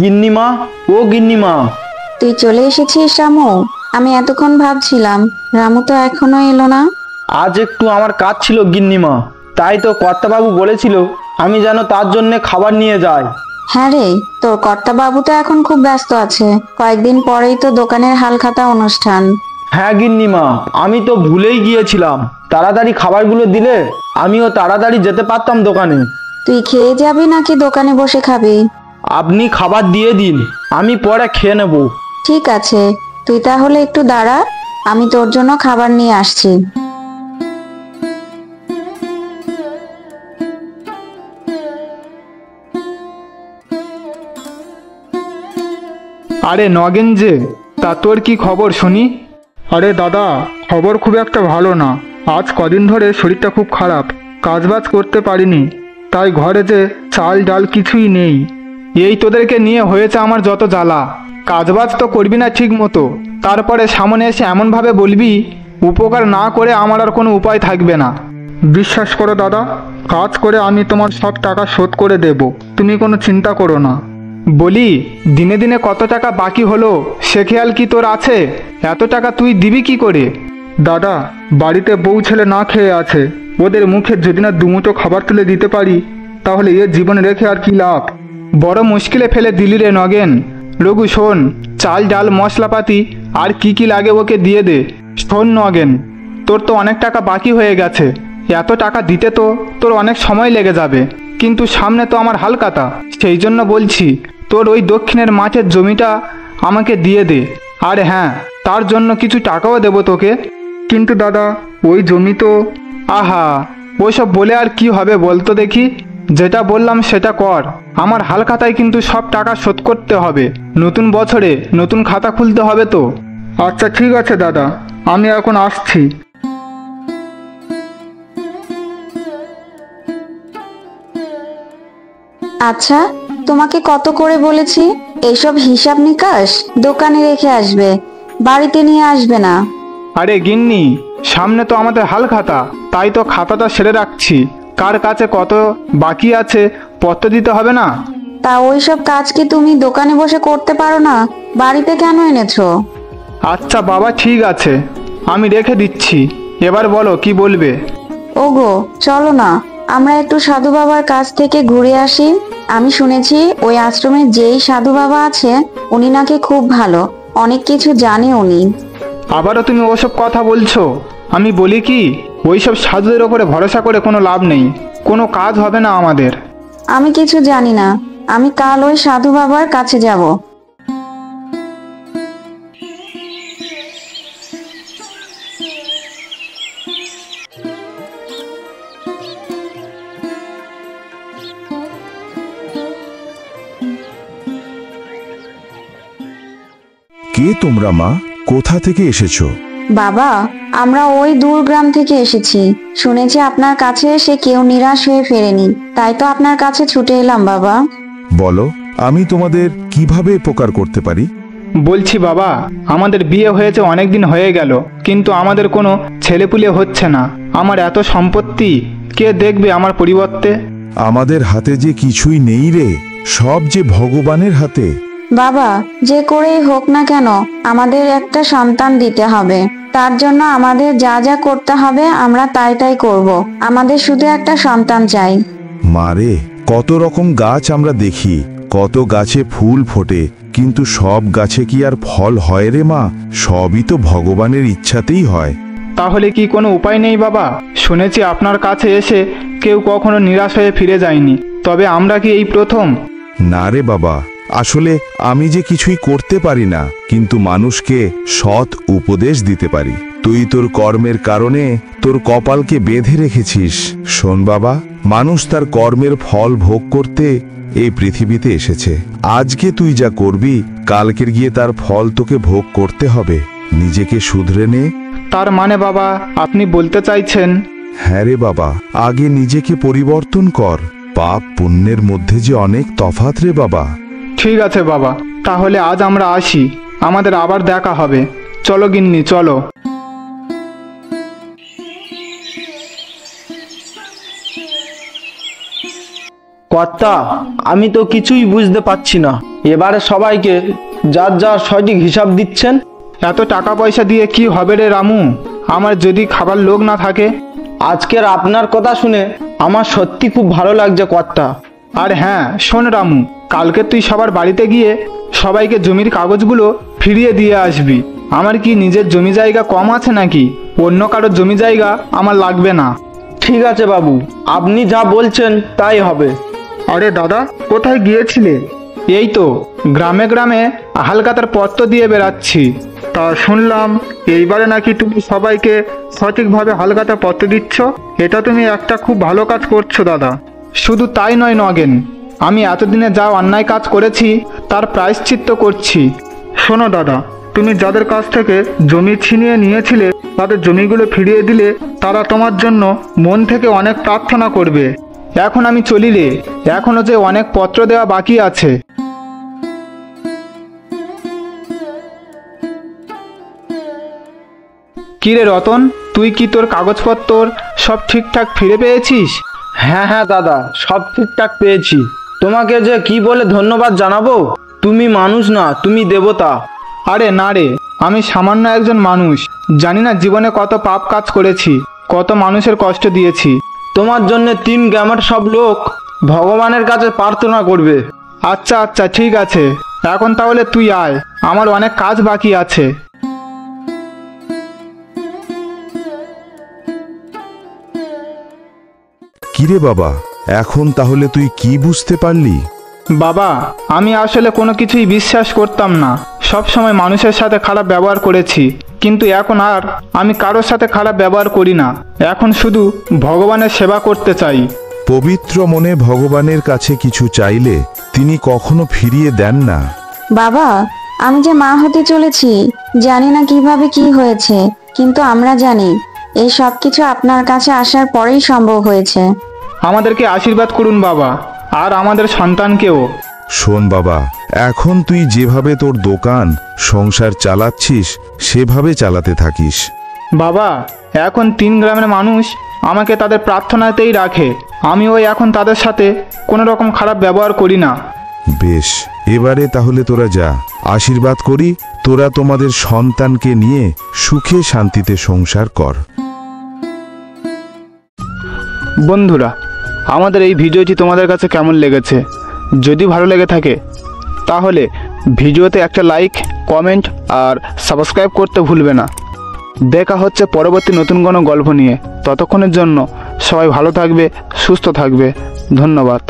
গিন্নিমা, ও গিন্নিমা। তুই চলে এসেছিস রামু? আমি এতক্ষণ ভাবছিলাম রামু তো এখনো এলো না। আজ একটু আমার কাজ ছিল গিন্নিমা, তাই তো কর্তাবাবু বলেছিল আমি যেন তার জন্য খাবার নিয়ে যাই। হ্যাঁ রে, তোর কর্তাবাবু তো এখন খুব ব্যস্ত আছে, কয়েকদিন পরেই তো দোকানের হালখাতা অনুষ্ঠান। হ্যাঁ গিন্নিমা, আমি তো ভুলেই গিয়েছিলাম। তাড়াতাড়ি খাবারগুলো দিলে আমিও তাড়াতাড়ি যেতে পারতাম দোকানে। তুই খেয়ে যাবি নাকি দোকানে বসে খাবি? আপনি খাবার দিয়ে দিন, আমি পরে খেয়ে নেব। ঠিক আছে, তুই তাহলে একটু দাঁড়া, আমি তোর জন্য খাবার নিয়ে আসছি। আরে নগেন যে, তা তোর কি খবর শুনি? আরে দাদা, খবর খুব একটা ভালো না। আজ কদিন ধরে শরীরটা খুব খারাপ, কাজবাজ করতে পারিনি, তাই ঘরে যে চাল ডাল কিছুই নেই। এই তোদেরকে নিয়ে হয়েছে আমার যত জ্বালা। কাজবাজ তো করবি না ঠিক মতো, তারপরে সামনে এসে এমনভাবে বলবি উপকার না করে আমার আর কোনো উপায় থাকবে না। বিশ্বাস করো দাদা, কাজ করে আমি তোমার সব টাকা শোধ করে দেব, তুমি কোনো চিন্তা করো না। বলি, দিনে দিনে কত টাকা বাকি হলো সে খেয়াল কি তোর আছে? এত টাকা তুই দিবি কি করে? দাদা, বাড়িতে বউ ছেলে না খেয়ে আছে, ওদের মুখে যদি না দুমুঠো খাবার তুলে দিতে পারি তাহলে এ জীবন রেখে আর কি লাভ? বড় মুশকিলে ফেলে দিলি রে নগেন। রঘু শোন, চাল ডাল মশলাপাতি আর কি কি লাগে ওকে দিয়ে দে। শোন নগেন, তোর তো অনেক টাকা বাকি হয়ে গেছে, এত টাকা দিতে তো তোর অনেক সময় লেগে যাবে, কিন্তু সামনে তো আমার হালখাতা, সেই জন্য বলছি তোর ওই দক্ষিণের মাঠের জমিটা আমাকে দিয়ে দে। আর হ্যাঁ, তার জন্য কিছু টাকাও দেবো তোকে। কিন্তু দাদা, ওই জমি তো। আহা, ওইসব বলে আর কি হবে বলতো দেখি? যেটা বললাম সেটা কর। আমার হালখাতায় কিন্তু সব টাকা শোধ করতে হবে, নতুন বছরে নতুন খাতা খুলতে হবে তো। আচ্ছা ঠিক আছে দাদা, আমি এখন আসছি। আচ্ছা, তোমাকে কত করে বলেছি এইসব হিসাব নিকাশ দোকানে রেখে আসবে, বাড়িতে নিয়ে আসবে না। আরে গিন্নি, সামনে তো আমাদের হালখাতা, তাই তো খাতাটা সেরে রাখছি। কার কাছে কত বাকি আছে পত্র দিতে হবে না? তা ওইসব কাজ কি তুমি দোকানে বসে করতে পারো না? বাড়িতে কেন এনেছো? আচ্ছা বাবা, ঠিক আছে, আমি রেখে দিচ্ছি। এবার বলো কি বলবে? ওগো, চলো না আমরা একটু সাধু বাবার কাছ থেকে ঘুরে আসি। আমি শুনেছি ওই আশ্রমে যেই সাধু বাবা আছে উনি নাকি খুব ভালো, অনেক কিছু জানে উনি। আবারও তুমি ওসব কথা বলছো? আমি বলি কি, ওইসব সাধুদের ওপরে ভরসা করে কোনো লাভ নেই, কোনো কাজ হবে না আমাদের। আমি কিছু জানি না, আমি কাল ওই সাধু বাবার কাছে যাব। কে তোমরা মা? কোথা থেকে এসেছো? বাবা, আমরা ওই দূর গ্রাম থেকে এসেছি, শুনেছি আপনার কাছে এসে কেউ নিরাশ হয়ে ফেরেনি, তাই তো আপনার কাছে ছুটে এলাম বাবা। বলো, আমি তোমাদের কিভাবে উপকার করতে পারি? বলছি বাবা, আমাদের বিয়ে হয়েছে অনেক দিন হয়ে গেল, কিন্তু আমাদের কোনো ছেলেপুলে হচ্ছে না। আমার এত সম্পত্তি, কে দেখবে আমার পরিবর্তে? আমাদের হাতে যে কিছুই নেই রে, সব যে ভগবানের হাতে। বাবা, যে করেই হোক না কেন আমাদের একটা সন্তান দিতে হবে, তার জন্য আমাদের যা যা করতে হবে আমরা তাই তাই করব, আমাদের শুধু একটা সন্তান চাই। মারে, কত রকম গাছ আমরা দেখি, কত গাছে ফুল ফোটে, কিন্তু সব গাছে কি আর ফল হয় রে মা? সবই তো ভগবানের ইচ্ছাতেই হয়। তাহলে কি কোনো উপায় নেই বাবা? শুনেছি আপনার কাছে এসে কেউ কখনো নিরাশ হয়ে ফিরে যায়নি, তবে আমরা কি এই প্রথম? না রে বাবা, আসলে আমি যে কিছুই করতে পারি না, কিন্তু মানুষকে সৎ উপদেশ দিতে পারি। তুই তোর কর্মের কারণে তোর কপালকে বেঁধে রেখেছিস। শোন বাবা, মানুষ তার কর্মের ফল ভোগ করতে এই পৃথিবীতে এসেছে। আজকে তুই যা করবি, কালকের গিয়ে তার ফল তোকে ভোগ করতে হবে। নিজেকে শুধরে নে। তার মানে বাবা, আপনি বলতে চাইছেন? হ্যাঁ রে বাবা, আগে নিজেকে পরিবর্তন কর। পাপ পুণ্যের মধ্যে যে অনেক তফাৎ রে বাবা। ঠিক আছে বাবা, তাহলে আজ আমরা আসি, আমাদের আবার দেখা হবে। চলো গিন্নি, চলো। কর্তা, আমি তো কিছুই বুঝতে পারছি না। এবারে সবাইকে যার যার সঠিক হিসাব দিচ্ছেন। এত টাকা পয়সা দিয়ে কি হবে রে রামু? আমার যদি খাবার লোক না থাকে? আজকের আপনার কথা শুনে আমার সত্যি খুব ভালো লাগছে কর্তা। আর হ্যাঁ শোন রামু, কালকে তুই সবার বাড়িতে গিয়ে সবাইকে জমির কাগজগুলো ফিরিয়ে দিয়ে আসবি। আমার কি নিজের জমি জায়গা কম আছে নাকি? অন্য কারোর জমি জায়গা আমার লাগবে না। ঠিক আছে বাবু, আপনি যা বলছেন তাই হবে। আরে দাদা, কোথায় গিয়েছিলে? এই তো গ্রামে গ্রামে হালখাতার পত্র দিয়ে বেড়াচ্ছি। তা শুনলাম এইবারে নাকি তুমি সবাইকে সঠিকভাবে হালখাতা পত্র দিচ্ছ। এটা তুমি একটা খুব ভালো কাজ করছো দাদা। শুধু তাই নয় নগেন, আমি এতদিনে যা অন্যায় কাজ করেছি তার প্রায়শ্চিত্ত করছি। শোনো দাদা, তুমি যাদের কাছ থেকে জমি ছিনিয়ে নিয়েছিলে তাদের জমিগুলো ফিরিয়ে দিলে তারা তোমার জন্য মন থেকে অনেক প্রার্থনা করবে। এখন আমি চলিলে এখনো যে অনেক পত্র দেওয়া বাকি আছে। কিরে রতন, তুই কি তোর কাগজপত্র সব ঠিকঠাক ফিরে পেয়েছিস? হ্যাঁ হ্যাঁ দাদা, সব ঠিকঠাক পেয়েছি। তোমাকে যে কি বলে ধন্যবাদ জানাবো। তুমি মানুষ না, তুমি দেবতা। আরে না রে, আমি সামান্য একজন মানুষ। জানি না জীবনে কত পাপ কাজ করেছি, কত মানুষের কষ্ট দিয়েছি। তোমার জন্য 3 গ্রামের সব লোক ভগবানের কাছে প্রার্থনা করবে। আচ্ছা আচ্ছা ঠিক আছে, এখন তাহলে তুই আয়, আমার অনেক কাজ বাকি আছে। কিরে বাবা, এখন তাহলে তুই কি বুঝতে পারলি? বাবা, আমি আসলে কোনো কিছুই বিশ্বাস করতাম না। সব সময় মানুষের সাথে খারাপ ব্যবহার করেছি, কিন্তু এখন আর আমি কারোর সাথে খারাপ ব্যবহার করি না। এখন শুধু ভগবানের সেবা করতে চাই। পবিত্র মনে ভগবানের কাছে কিছু চাইলে তিনি কখনো ফিরিয়ে দেন না। বাবা, আমি যে মা হতে চলেছি, জানি না কিভাবে কি হয়েছে, কিন্তু আমরা জানি এই সব কিছু আপনার কাছে আসার পরেই সম্ভব হয়েছে। আমাদেরকে আশীর্বাদ করুন বাবা, আর আমাদের সন্তানকেও। শোন বাবা, এখন তুই যেভাবে তোর দোকান সংসার চালাচ্ছিস সেভাবে চালাতে থাকিস। বাবা, এখন 3 গ্রামের মানুষ আমাকে তাদের প্রার্থনাতেই রাখে। আমিও এখন তাদের সাথে কোনো রকম খারাপ ব্যবহার করি না। বেশ, এবারে তাহলে তোরা যা। আশীর্বাদ করি তোরা তোমাদের সন্তানকে নিয়ে সুখে শান্তিতে সংসার কর। বন্ধুরা, আমাদের এই ভিডিওটি তোমাদের কাছে কেমন লেগেছে? যদি ভালো লেগে থাকে তাহলে ভিডিওতে একটা লাইক, কমেন্ট আর সাবস্ক্রাইব করতে ভুলবে না। দেখা হচ্ছে পরবর্তী নতুন কোনো গল্প নিয়ে। ততক্ষণের জন্য সবাই ভালো থাকবে, সুস্থ থাকবে। ধন্যবাদ।